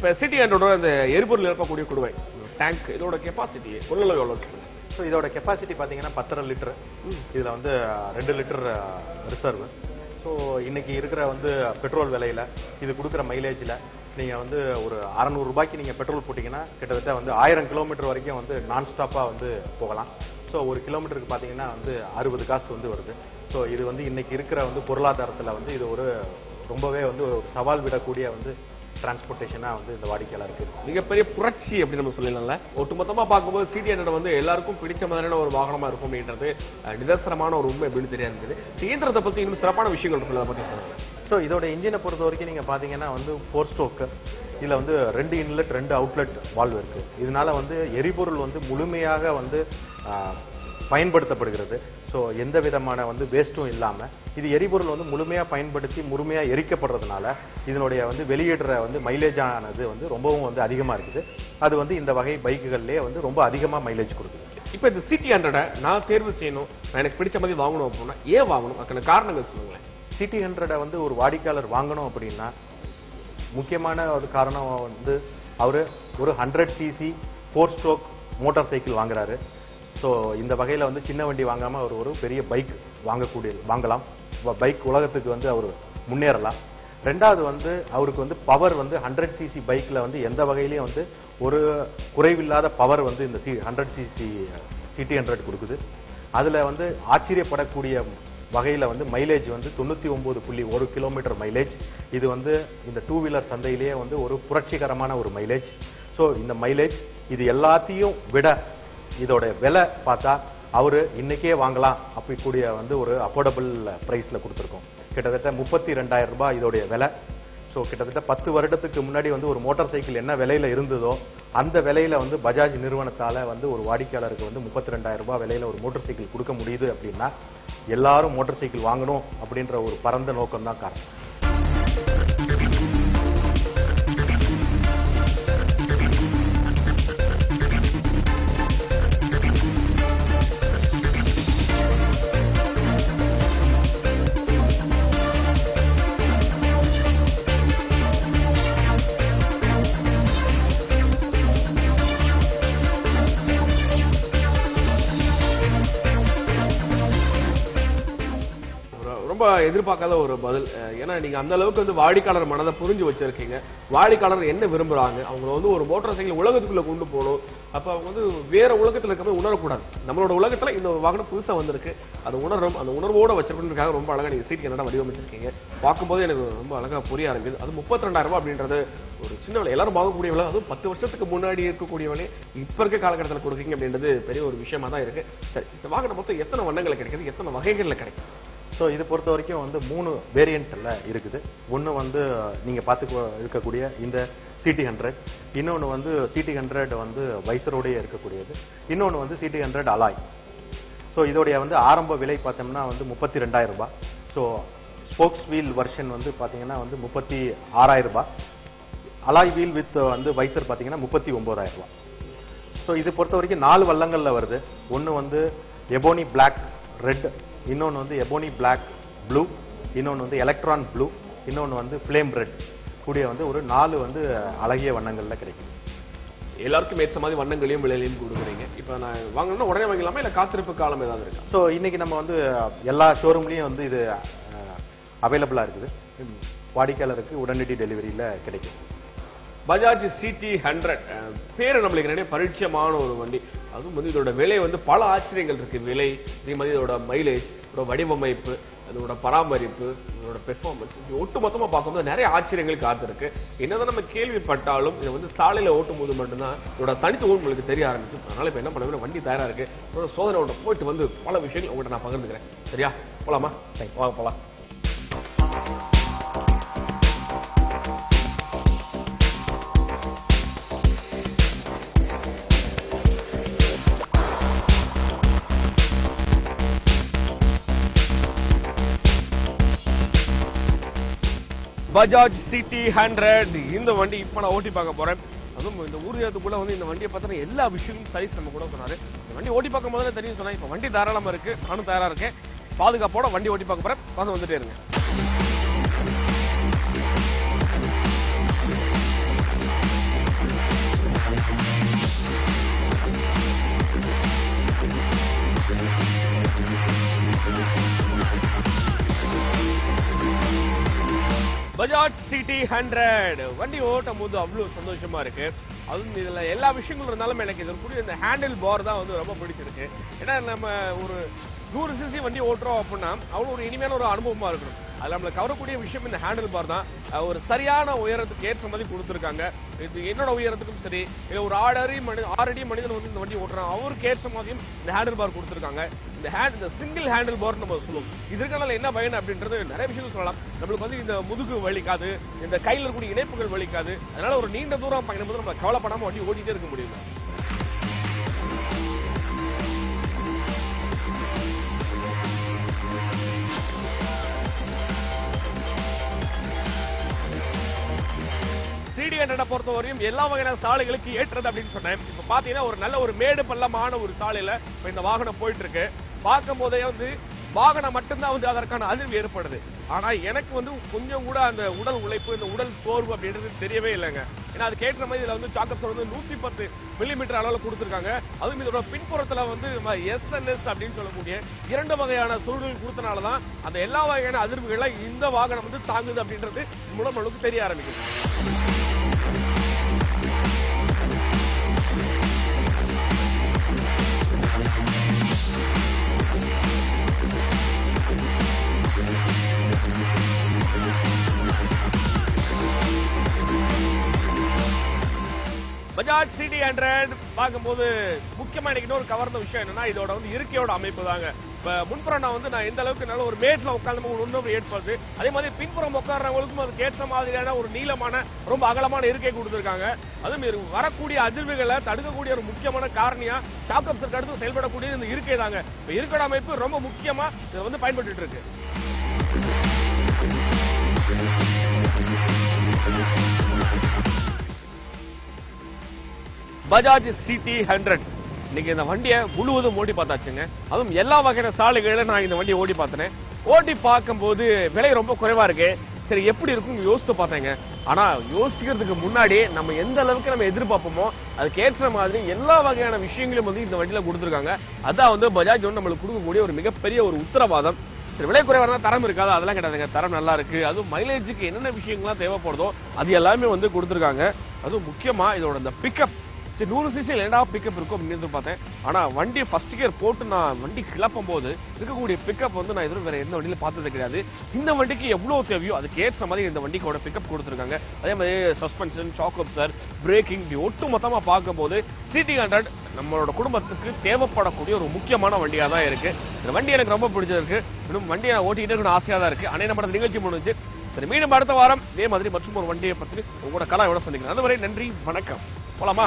இப்ப சிட்டி ஹண்ட்ரடோட அந்த எரிபொருள் நிரப்பக்கூடிய குடுவை டேங்க் இதோட கெப்பாசிட்டி கொள்ளளவு எவ்வளவு? ஸோ இதோட கெப்பாசிட்டி பார்த்தீங்கன்னா 10.5 லிட்டர். இதில் வந்து 2 லிட்டர் ரிசர்வ். ஸோ இன்னைக்கு இருக்கிற வந்து பெட்ரோல் விலையில இது கொடுக்குற மைலேஜில் நீங்கள் வந்து ஒரு 600 ரூபாய்க்கு நீங்கள் பெட்ரோல் போட்டிங்கன்னா கிட்டத்தட்ட வந்து 1000 கிலோமீட்டர் வரைக்கும் வந்து நான் ஸ்டாப்பாக வந்து போகலாம். ஸோ ஒரு கிலோமீட்டருக்கு பார்த்தீங்கன்னா வந்து 60 காசு வந்து வருது. ஸோ இது வந்து இன்னைக்கு இருக்கிற வந்து பொருளாதாரத்தில் வந்து இது ஒரு ரொம்பவே வந்து ஒரு சவால் விடக்கூடிய வந்து டிரான்ஸ்போர்ட்டேஷனா வந்து இந்த வாடிக்கையாளருக்கு மிகப்பெரிய புரட்சி அப்படின்னு நம்ம சொல்லலாம்ல. ஒட்டுமொத்தமா பார்க்கும்போது சிடி ஹண்ட்ரட் வந்து எல்லாருக்கும் பிடிச்ச மாதிரியான ஒரு வாகனமா இருக்கும் அப்படின்றது நிதர்சனமான ஒரு உண்மை அப்படின்னு தெரியாது. இயந்திரத்தை பத்தி இன்னும் சிறப்பான விஷயங்கள் இருக்குல்ல, அதை பத்தி சொல்லுங்க. ஸோ இதோட இன்ஜினை பொறுத்த வரைக்கும் நீங்க பாத்தீங்கன்னா வந்து 4 ஸ்ட்ரோக். இதுல வந்து 2 இன்லெட் 2 அவுட்லெட் வால்வ் இருக்கு. இதனால வந்து எரிபொருள் வந்து முழுமையாக வந்து பயன்படுத்தப்படுகிறது. ஸோ எந்த விதமான வந்து வேஸ்ட்டும் இல்லாம இது எரிபொருள் வந்து முழுமையா பயன்படுத்தி முழுமையா எரிக்கப்படுறதுனால இதனுடைய வந்து வெளியிடுற வந்து மைலேஜ் ஆனது வந்து ரொம்பவும் வந்து அதிகமா இருக்குது. அது வந்து இந்த வகை பைக்குகள்லயே வந்து ரொம்ப அதிகமா மைலேஜ் கொடுக்குது. இப்ப இந்த சிடி ஹண்ட்ரட நான் தேர்வு செய்யணும், நான் எனக்கு பிடிச்ச மாதிரி வாங்கணும் அப்படின்னா ஏன் வாங்கணும், அதுக்கான காரணங்கள் சொல்லுங்களேன். சிடி ஹண்ட்ரட வந்து ஒரு வாடிக்கையாளர் வாங்கணும் அப்படின்னா முக்கியமான ஒரு காரணம் வந்து அவரு ஒரு 100 சிசி 4 ஸ்ட்ரோக் மோட்டார் சைக்கிள் வாங்குறாரு. ஸோ இந்த வகையில வந்து சின்ன வண்டி வாங்காம அவர் ஒரு பெரிய பைக் வாங்கலாம். பைக் உலகத்துக்கு வந்து அவர் முன்னேறலாம். ரெண்டாவது வந்து அவருக்கு வந்து பவர் வந்து 100 சிசி பைக்ல வந்து எந்த வகையிலையும் வந்து ஒரு குறைவில்லாத பவர் வந்து இந்த 100 சிசி சிடி ஹண்ட்ரட் கொடுக்குது. அதுல வந்து ஆச்சரியப்படக்கூடிய வகையில வந்து மைலேஜ் வந்து 99.1 கிலோமீட்டர் மைலேஜ். இது வந்து இந்த 2 வீலர் சந்தையிலேயே வந்து ஒரு புரட்சிகரமான ஒரு மைலேஜ். ஸோ இந்த மைலேஜ் இது எல்லாத்தையும் விட இதோட விலை பார்த்தா அவரு இன்னைக்கே வாங்கலாம் அப்படி கூடிய வந்து ஒரு அஃபோர்டபுள் பிரைஸ்ல கொடுத்துருக்கோம். கிட்டத்தட்ட 32,000 ரூபாய் இதோடைய விலை. ஸோ கிட்டத்தட்ட 10 வருடத்துக்கு முன்னாடி வந்து ஒரு மோட்டார் சைக்கிள் என்ன விலையில இருந்ததோ அந்த விலையில வந்து பஜாஜ் நிறுவனத்தால வந்து ஒரு வாடிக்கையாளருக்கு வந்து 32,000 ரூபாய் விலையில ஒரு மோட்டார் சைக்கிள் கொடுக்க முடியுது அப்படின்னா எல்லாரும் மோட்டார் சைக்கிள் வாங்கணும் அப்படின்ற ஒரு பரந்த நோக்கம் தான் காரணம். எதிர்பார்க்காத ஒரு பதில். ஏன்னா நீங்க அந்த அளவுக்கு வந்து வாடிக்கையாளர் மனதை புரிஞ்சு வச்சிருக்கீங்க. வாடிக்கையாளர் என்ன விரும்புறாங்க, அவங்க வந்து ஒரு மோட்டார் சைக்கிள் உலகத்துக்குள்ள கொண்டு போகணும். அப்ப அவங்க வந்து வேற உலகத்துல இருக்க உணரக்கூடாது. நம்மளோட உலகத்துல இந்த வாகனம் புதுசா வந்திருக்கு, அது உணரும், அந்த உணர்வோட வச்சிருக்கணுக்காக ரொம்ப அழகா நீங்க சிடி ஹண்ட்ரட் வடிவமைச்சிருக்கீங்க. பார்க்கும்போது எனக்கு ரொம்ப அழகா புரிய ஆரம்பிக்குது. அது 32,000 ரூபாய் அப்படின்றது ஒரு சின்ன விலை, எல்லாரும் வாங்கக்கூடிய விலை. அதுவும் 10 வருஷத்துக்கு முன்னாடி இருக்கக்கூடிய விலை இப்ப இருக்க காலகட்டத்தில் கொடுக்கீங்க அப்படின்றது பெரிய ஒரு விஷயமா தான் இருக்கு. சரி, இந்த வாகனம் மொத்தம் எத்தனை வண்ணங்கள் கிடைக்குது, எத்தனை வகைகள்ல கிடைக்கும்? ஸோ இது பொறுத்த வரைக்கும் வந்து 3 வேரியன்ட்ல இருக்குது. ஒன்று வந்து நீங்க பார்த்து இருக்கக்கூடிய இந்த சிடி ஹண்ட்ரட், இன்னொன்று வந்து சிடி ஹண்ட்ரட் வந்து வைசரோடய இருக்கக்கூடியது, இன்னொன்று வந்து சிடி ஹண்ட்ரட் அலாய். ஸோ இதோடைய வந்து ஆரம்ப விலை பார்த்தோம்னா வந்து 32,000 ரூபாய். ஸோ ஸ்போக்ஸ் வீல் வெர்ஷன் வந்து பார்த்தீங்கன்னா வந்து 36,000 ரூபாய். அலாய் வீல் வித் வந்து வைசர் பார்த்தீங்கன்னா 39,000 ரூபாய். ஸோ இது பொறுத்த வரைக்கும் 4 வண்ணங்கள்ல வருது. ஒன்று வந்து எபோனி பிளாக் ரெட், இன்னொன்று வந்து எபோனி பிளாக் ப்ளூ, இன்னொன்று வந்து எலக்ட்ரான் ப்ளூ, இன்னொன்று வந்து ஃப்ளேம் ரெட் கூடிய வந்து ஒரு 4 வந்து அழகிய வண்ணங்கள்ல கிடைக்கும். எல்லாருக்கும் ஏற்ற மாதிரி வண்ணங்களையும் விலையிலையும் கொடுக்குறீங்க. இப்போ நான் வாங்கணும்னா உடனே வாங்கலாமா, இல்லை காத்திருப்பு காலம் ஏதாவது இருக்கா? ஸோ இன்னைக்கு நம்ம வந்து எல்லா ஷோரூம்லயும் வந்து இது அவைலபிளா இருக்குது. வாடிக்கையாளருக்கு உடனடி டெலிவரியில கிடைக்கும். பஜாஜ் சிடி ஹண்ட்ரட் பேரு நம்மளுக்கு நிறைய பரிச்சயமான ஒரு வண்டி. அதுவும் வந்து இதோட விலை வந்து பல ஆச்சரியங்கள் இருக்கு. விலை, இதே மாதிரி இதோட மைலேஜ், இதோட வடிவமைப்பு, அதோட பராமரிப்பு, இதோட பெர்ஃபார்மன்ஸ், ஒட்டு மொத்தமா பார்க்கும்போது நிறைய ஆச்சரியங்கள் காத்திருக்கு. என்னதான் நம்ம கேள்விப்பட்டாலும் இதை வந்து சாலையில ஓட்டும் போது மட்டும்தான் இதோட தனித்துவம் உங்களுக்கு தெரிய ஆரம்பிக்கும். அதனால இப்ப என்ன பண்ணுவேன், வண்டி தயாரா இருக்கு, சோதனை போயிட்டு வந்து பல விஷயங்கள் உங்கள்கிட்ட நான் பகிர்ந்துக்கிறேன். சரியா, போலாமா? வாங்க போலாம். பஜாஜ் சிடி ஹண்ட்ரட் இந்த வண்டி இப்ப நான் ஓட்டி பார்க்க போறேன். அதுவும் இந்த ஊர்ஜத்துக்குள்ள வந்து இந்த வண்டியை பார்த்தா எல்லா விஷயங்களும் சைஸ் நம்ம கூட சொன்னாரு. இந்த வண்டி ஓட்டி பார்க்கும் போது தெரியும் சொன்னா, இப்ப வண்டி தாராளமா இருக்கு, நானும் தயாரா இருக்கேன். பாதுகாப்போட வண்டி ஓட்டி பார்க்க போறேன். பார்த்து வந்துட்டே இருங்க. பஜாஜ் சிட்டி 100 வண்டி ஓட்டும் போது அவ்வளவு சந்தோஷமா இருக்கு. அதுவும் இதுல எல்லா விஷயங்களும் இருந்தாலும் எனக்கு இது கூடிய இந்த ஹேண்டில் பார் தான் வந்து ரொம்ப பிடிச்சிருக்கு. ஏன்னா நம்ம ஒரு 100 cc வண்டி ஓட்டுறோம் அப்படின்னா அவ்வளவு ஒரு இனிமையான ஒரு அனுபவமா இருக்கணும். அது நம்மளை கவரக்கூடிய விஷயம் இந்த ஹேண்டில் பார் தான். ஒரு சரியான உயரத்துக்கு ஏற்ற மாதிரி கொடுத்துருக்காங்க. இது என்னோட உயரத்துக்கும் சரி, இல்ல ஒரு 6 அடி மனிதன் வந்து இந்த வண்டி ஓட்டுறான் அவருக்கு ஏற்ற மாதிரியும் இந்த ஹேண்டில் பார் கொடுத்துருக்காங்க. இந்த சிங்கிள் ஹேண்டில் பார் நம்ம சொல்லுவோம். இதற்கான என்ன பயன் அப்படின்றது நிறைய விஷயம் சொல்லலாம். நம்மளுக்கு வந்து இந்த முதுகு வலிக்காது, இந்த கையில் இருக்கக்கூடிய இணைப்புகள் வலிக்காது. அதனால ஒரு நீண்ட தூரம் பயணம் போது நம்ம கவலைப்படாம வண்டி ஓட்டிட்டே இருக்க முடியும். சிடி 100 பொறுத்தவரையும் எல்லா வகையான சாலைகளுக்கு ஏற்றது அப்படின்னு சொன்னேன். இப்ப பாத்தீங்கன்னா ஒரு நல்ல ஒரு மேடு பள்ளமான ஒரு சாலையில இந்த வாகனம் போயிட்டு இருக்கு. பார்க்கும் போதே வந்து வாகனம் மட்டும்தான் வந்து அதற்கான அதிர்வு ஏற்படுது. ஆனா எனக்கு வந்து கொஞ்சம் கூட அந்த உடல் உழைப்பு, இந்த உடல் சோர்வு அப்படின்றது தெரியவே இல்லைங்க. ஏன்னா அது கேட்ட மாதிரி இதுல வந்து சாக்கப்ஸ் வந்து 110 மில்லிமீட்டர் அளவுல கொடுத்திருக்காங்க. அதுவும் இதோட பின்புறத்துல வந்து எஸ்என்எஸ் அப்படின்னு சொல்லக்கூடிய 2 வகையான சுருள்கள் கொடுத்தனாலதான் அந்த எல்லா வகையான அதிர்வுகளை இந்த வாகனம் வந்து தாங்குது அப்படின்றது மூலம் நம்மளுக்கு தெரிய ஆரம்பிக்குது. பஜாஜ் சிடி 100 பார்க்கும்போது முக்கியமா எனக்கு இன்னொரு கவர்ந்த விஷயம் என்னன்னா இதோட வந்து இருக்கையோட அமைப்பு தாங்க. இப்ப முன்புறம் நான் எந்த அளவுக்கு நல்ல ஒரு மேட்ல உட்கார்ந்து ஒன்று ஏற்படுது, அதே மாதிரி பின்புறம் உட்கார்றவங்களுக்கும் அதுக்கு ஏற்ற மாதிரியான ஒரு நீளமான ரொம்ப அகலமான இருக்கை கொடுத்திருக்காங்க. அதுவும் வரக்கூடிய அதிர்வுகளை தடுக்கக்கூடிய ஒரு முக்கியமான காரணியா ஷாக் அப்சருக்கு அடுத்து செயல்படக்கூடிய இந்த இருக்கை தாங்க. இப்ப இருக்கையோட அமைப்பு ரொம்ப முக்கியமா இதை வந்து பயன்பட்டு இருக்கு. பஜாஜ் சிட்டி 100 இன்னைக்கு இந்த வண்டியை முழுவதும் ஓட்டி பார்த்தாச்சுங்க. அதுவும் எல்லா வகையான சாலைகளிலும் நான் இந்த வண்டியை ஓட்டி பார்த்தேன். ஓட்டி பார்க்கும்போது விலை ரொம்ப குறைவா இருக்கு. சரி எப்படி இருக்கும்னு யோசித்து பார்த்தேங்க. ஆனா யோசிக்கிறதுக்கு முன்னாடி நம்ம எந்த அளவுக்கு நம்ம எதிர்பார்ப்போமோ அதுக்கு ஏற்ற மாதிரி எல்லா வகையான விஷயங்களும் வந்து இந்த வண்டியில கொடுத்துருக்காங்க. அதான் வந்து பஜாஜ் வந்து நம்மளுக்கு கொடுக்கக்கூடிய ஒரு மிகப்பெரிய ஒரு உத்தரவாதம். விலை குறைவான தரம் இருக்காது, அதெல்லாம் கிடையாதுங்க. தரம் நல்லா இருக்கு. அதுவும் மைலேஜுக்கு என்னென்ன விஷயங்கள்லாம் தேவைப்படுதோ அது எல்லாமே வந்து கொடுத்துருக்காங்க. அதுவும் முக்கியமா இதோட இந்த பிக்கப் 100 cc ஏண்டா பிக்கப் இருக்கும் அப்படின்னு பார்த்தேன். ஆனா வண்டி ஃபர்ஸ்ட் கியர் போட்டு நான் வண்டி கிளப்பும் போது இருக்கக்கூடிய பிக்கப் வந்து நான் இதுவரை வேற எந்த வண்டியில பார்த்தது கிடையாது. இந்த வண்டிக்கு எவ்வளவு தேவையோ அதுக்கு ஏற்ற மாதிரி இந்த வண்டிக்கோட பிக்கப் கொடுத்துருக்காங்க. அதே மாதிரி சஸ்பென்ஷன், ஷாக் அப்சர், பிரேக்கிங் இப்படி ஒட்டு மொத்தமா பார்க்கும்போது சிட்டி 100 நம்மளோட குடும்பத்துக்கு தேவைப்படக்கூடிய ஒரு முக்கியமான வண்டியா தான் இருக்கு. இந்த வண்டி எனக்கு ரொம்ப பிடிச்சிருக்கு. இன்னும் வண்டியை ஓட்டிக்கிட்டே இருக்கணும் ஆசையா தான் இருக்கு. அன்னைய நம்ம நிகழ்ச்சி முடிஞ்சு. சரி, மீண்டும் அடுத்த வாரம் இதே மாதிரி மற்றும் ஒரு வண்டியை பற்றி உங்களோட கலாயோட சந்திக்கிறேன். அதுவரை நன்றி, வணக்கம். போலாமா?